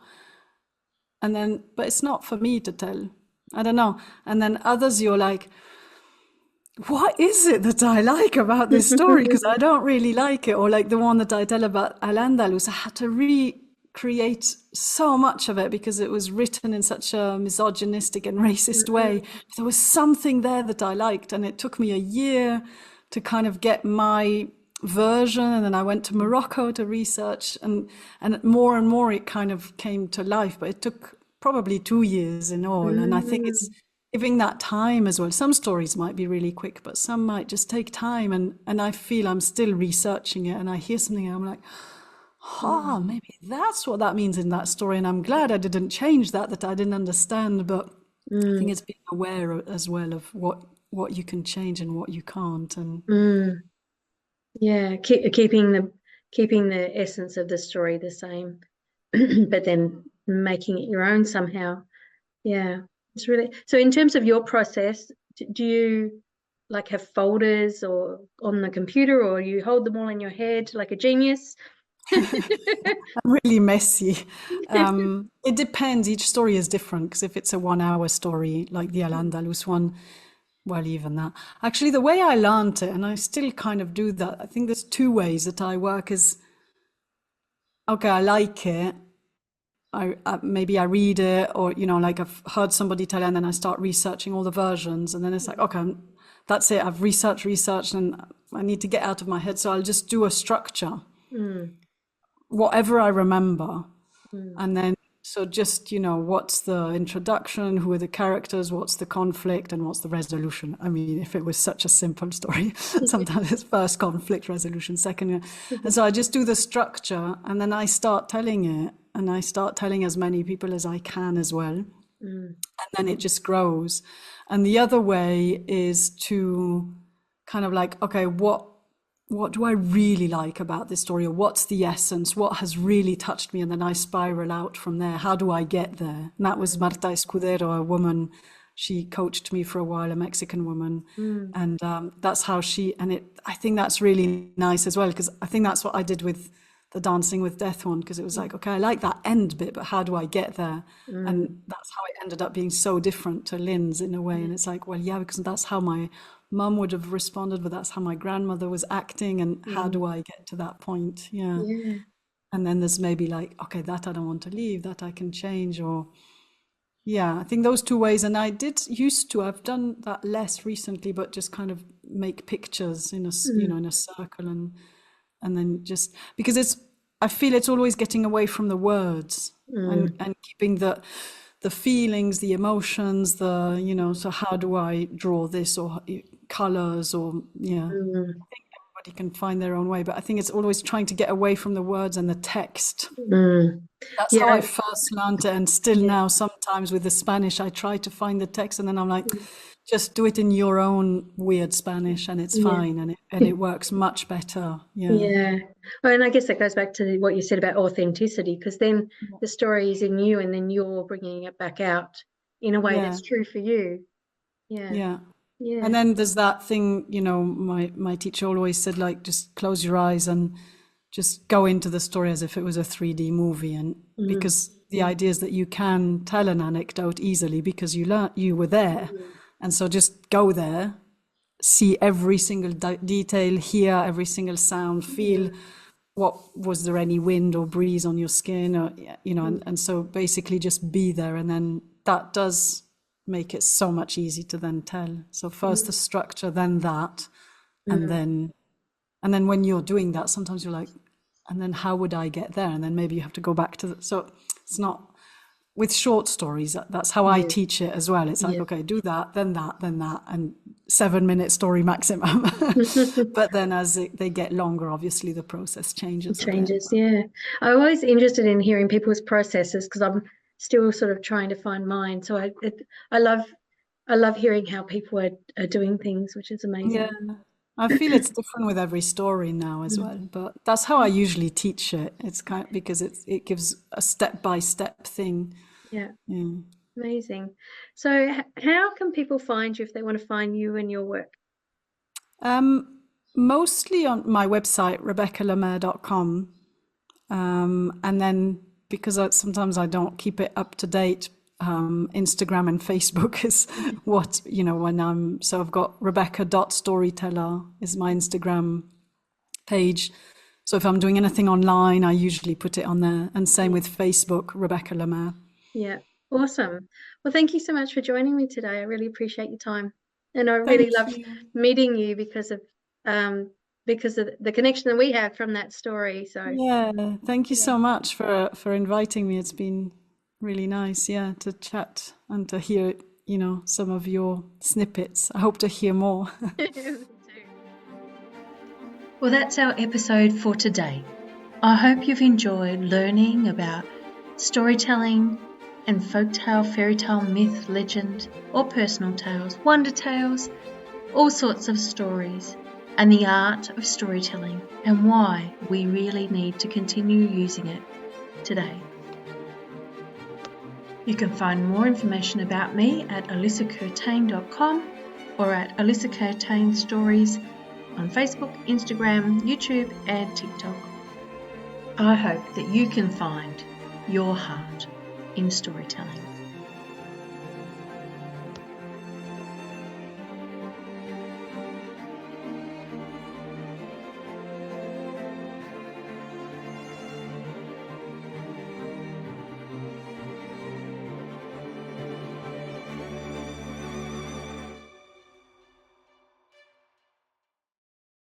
[SPEAKER 3] And then, but it's not for me to tell. I don't know. And then others, you're like, what is it that I like about this story? Because I don't really like it. Or like the one that I tell about Al-Ándalus, I had to recreate so much of it because it was written in such a misogynistic and racist way. There was something there that I liked, and it took me a year to kind of get my version. And then I went to Morocco to research, and more it kind of came to life. But it took probably 2 years in all. And I think it's giving that time as well. Some stories might be really quick, but some might just take time. And I feel I'm still researching it, and I hear something and I'm like, maybe that's what that means in that story. And I'm glad I didn't change that I didn't understand. But I think it's being aware as well of what you can change and what you can't. And
[SPEAKER 4] keeping the essence of the story the same, but then making it your own somehow. Yeah, it's really, so in terms of your process, do you like have folders or on the computer, or you hold them all in your head like a genius?
[SPEAKER 3] I'm really messy. It depends. Each story is different, because if it's a 1 hour story like the Al-Ándalus one, well, even that. Actually, the way I learned it, and I still kind of do that, I think there's 2 ways that I work is, okay, I like it. maybe I read it, or, you know, like I've heard somebody tell it, and then I start researching all the versions, and then it's like, okay, that's it. I've researched, and I need to get out of my head. So I'll just do a structure, whatever I remember. And then, so just, you know, what's the introduction, who are the characters, what's the conflict, and what's the resolution? I mean, if it was such a simple story, sometimes it's first conflict, resolution, second. And so I just do the structure, and then I start telling it, and I start telling as many people as I can as well. And then it just grows. And the other way is to kind of like, okay, what do I really like about this story, or what's the essence, what has really touched me, and then I spiral out from there. How do I get there? And that was Marta Escudero, a woman. She coached me for a while, a Mexican woman, and that's how I think that's really nice as well, because I think that's what I did with the Dancing with Death one, because it was like, okay, I like that end bit, but how do I get there? And that's how it ended up being so different to Lynn's in a way. And it's like, well, yeah, because that's how my mum would have responded, but that's how my grandmother was acting, and how do I get to that point? Yeah. And then there's maybe like, okay, that I don't want to leave, that I can change, or I think those two ways. And I I've done that less recently, but just kind of make pictures in a you know, in a circle, and then just, because I feel it's always getting away from the words, and keeping the feelings, the emotions, you know, so how do I draw this, or colors, or I think everybody can find their own way, but I think it's always trying to get away from the words and the text. That's how I first learned it, and still now sometimes with the Spanish I try to find the text, and then I'm like, just do it in your own weird Spanish, and it's fine, and it works much better.
[SPEAKER 4] Well, and I guess that goes back to what you said about authenticity, because then the story is in you, and then you're bringing it back out in a way that's true for you. And
[SPEAKER 3] then there's that thing, you know, my teacher always said, like, just close your eyes and just go into the story as if it was a 3D movie, and because the idea is that you can tell an anecdote easily because you were there. And so just go there, see every single detail, hear every single sound, feel was there any wind or breeze on your skin, or, you know, and so basically just be there. And then that does make it so much easier to then tell. So first the structure, then that, and then when you're doing that, sometimes you're like, and then how would I get there? And then maybe you have to go back to so it's not. With short stories, that's how I teach it as well. It's like, okay, do that, then that, and 7-minute story maximum. But then as they get longer, obviously the process changes.
[SPEAKER 4] I'm always interested in hearing people's processes, because I'm still sort of trying to find mine. So I love hearing how people are doing things, which is amazing.
[SPEAKER 3] Yeah. I feel it's different with every story now as well, but that's how I usually teach it. It's kind of, because it gives a step-by-step thing.
[SPEAKER 4] Amazing. So how can people find you if they want to find you and your work?
[SPEAKER 3] Mostly on my website, RebeccaLemaire.com, and then because sometimes I don't keep it up to date, Instagram and Facebook is what, you know, so I've got Rebecca.storyteller is my Instagram page. So if I'm doing anything online, I usually put it on there, and same with Facebook, Rebecca Lemaire.
[SPEAKER 4] Yeah, awesome. Well, thank you so much for joining me today. I really appreciate your time, and I really loved meeting you because of the connection that we have from that story. So
[SPEAKER 3] thank you so much for inviting me. It's been really nice, to chat and to hear, you know, some of your snippets. I hope to hear more.
[SPEAKER 4] Well, that's our episode for today. I hope you've enjoyed learning about storytelling and folktale, fairytale, myth, legend, or personal tales, wonder tales, all sorts of stories, and the art of storytelling, and why we really need to continue using it today. You can find more information about me at alissacurtain.com or at Alissa Curtain Stories on Facebook, Instagram, YouTube, and TikTok. I hope that you can find your heart in storytelling.